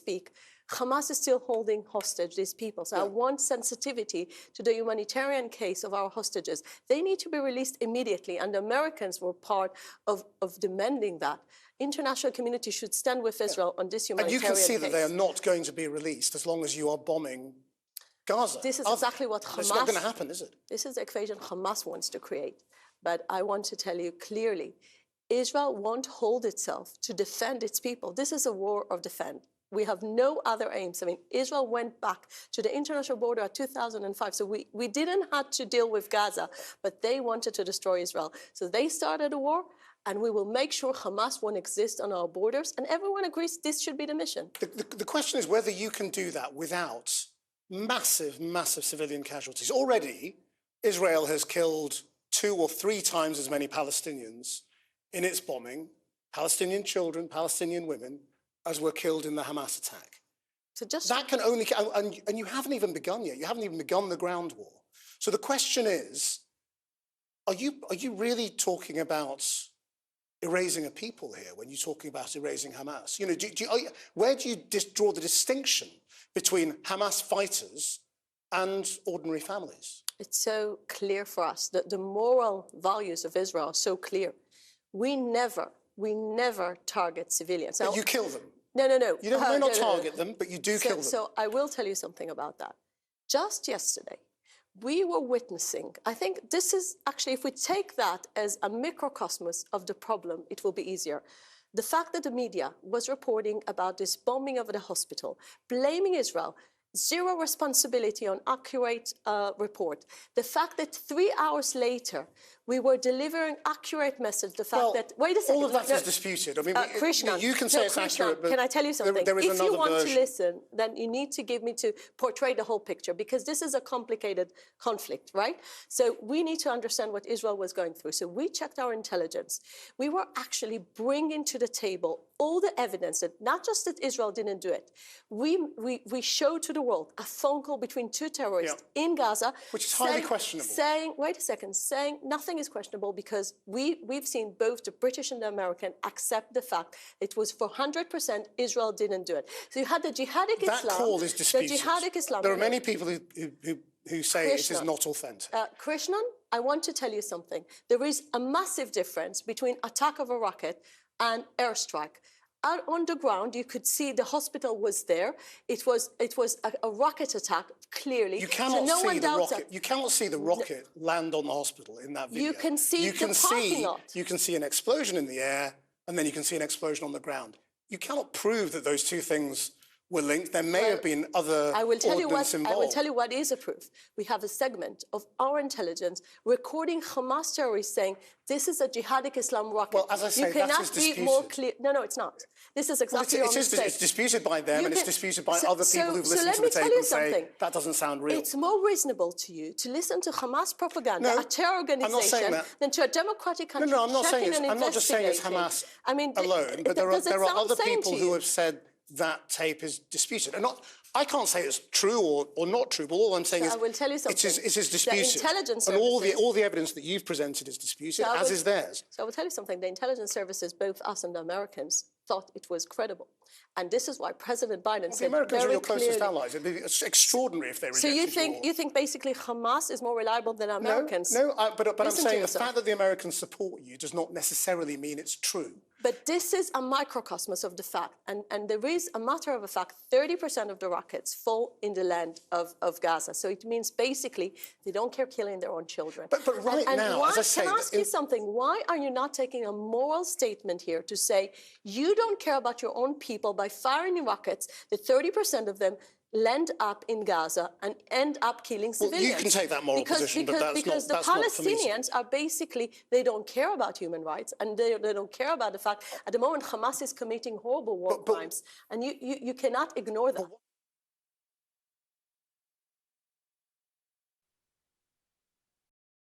speak, Hamas is still holding hostage these people. So I want sensitivity to the humanitarian case of our hostages. They need to be released immediately, and the Americans were part of demanding that. International community should stand with Israel on this humanitarian case. And you can see that they are not going to be released as long as you are bombing Gaza. This is exactly what Hamas... It's not going to happen, is it? This is the equation Hamas wants to create. But I want to tell you clearly, Israel won't hold itself to defend its people. This is a war of defense. We have no other aims. I mean, Israel went back to the international border in 2005. So we didn't have to deal with Gaza, but they wanted to destroy Israel. So they started a war, and we will make sure Hamas won't exist on our borders. And everyone agrees this should be the mission. The question is whether you can do that without massive, massive civilian casualties. Already, Israel has killed 2 or 3 times as many Palestinians in its bombing, Palestinian children, Palestinian women, as were killed in the Hamas attack. So just that can only, and you haven't even begun yet. You haven't even begun the ground war. So the question is, are you really talking about erasing a people here when you're talking about erasing Hamas? You know, where do you draw the distinction between Hamas fighters and ordinary families? It's so clear for us that the moral values of Israel are so clear. We never target civilians. But you kill them. No. You may not target them, but you do kill them. So I will tell you something about that. Just yesterday, we were witnessing, I think this is actually, if we take that as a microcosmos of the problem, it will be easier. The fact that the media was reporting about this bombing of the hospital, blaming Israel, zero responsibility on accurate report. The fact that 3 hours later, we were delivering accurate message. The fact that, wait a second. All of that is disputed. I mean, Krishna, you can say it's accurate, but can I tell you something? there is if you want version. to listen, then you need to give me to portray the whole picture, because this is a complicated conflict, right? So we need to understand what Israel was going through. So we checked our intelligence. We were actually bringing to the table all the evidence that not just that Israel didn't do it. We showed to the world a phone call between 2 terrorists in Gaza, which is highly questionable. Saying nothing is questionable, because we've seen both the British and the American accept the fact it was 400% Israel didn't do it. So you had the jihadic Islam. That call is disputed. The jihadic Islam. There are many people who say it is not authentic. Krishnan, I want to tell you something. There is a massive difference between attack of a rocket and airstrike. Out on the ground, you could see the hospital was there. It was a rocket attack, clearly. You cannot see the rocket. You cannot see the rocket land on the hospital in that video. You can see the parking lot. You can see an explosion in the air, and then you can see an explosion on the ground. You cannot prove that those two things were linked. There may have been other ordnance involved. I will tell you what is a proof. We have a segment of our intelligence recording Hamas terrorists saying, this is a jihadic Islam rocket. Well, as I say, that is disputed. Be more clear. No, it's not. This is exactly your mistake. It's disputed by them, and it's disputed by other people who've listened to the tape and say, that doesn't sound real. It's more reasonable to you to listen to Hamas propaganda, a terror organization, than to a democratic country. No, I'm not saying I'm not just saying it's Hamas alone, but there are other people who have said that tape is disputed. And I can't say it's true or not true, but all I'm saying is I will tell you something. It is disputed. The intelligence and services, all the evidence that you've presented is disputed, as is theirs. So I will tell you something. The intelligence services, both us and the Americans, thought it was credible. And this is why President Biden said the Americans are your closest clearly, allies. It'd be extraordinary if they rejected So you think basically Hamas is more reliable than Americans? No, but I'm saying the fact that the Americans support you does not necessarily mean it's true. But this is a microcosmos of the fact. And there is a matter of a fact, 30% of the rockets fall in the land of Gaza. So it means basically they don't care killing their own children. But right now, as I say... Can I ask you something? Why are you not taking a moral statement here to say you don't care about your own people by firing rockets, that 30% of them land up in Gaza and end up killing civilians? Well, you can take that moral position, but that's because the Palestinians are basically, they don't care about human rights, and they don't care about the fact at the moment Hamas is committing horrible war crimes, and you cannot ignore that.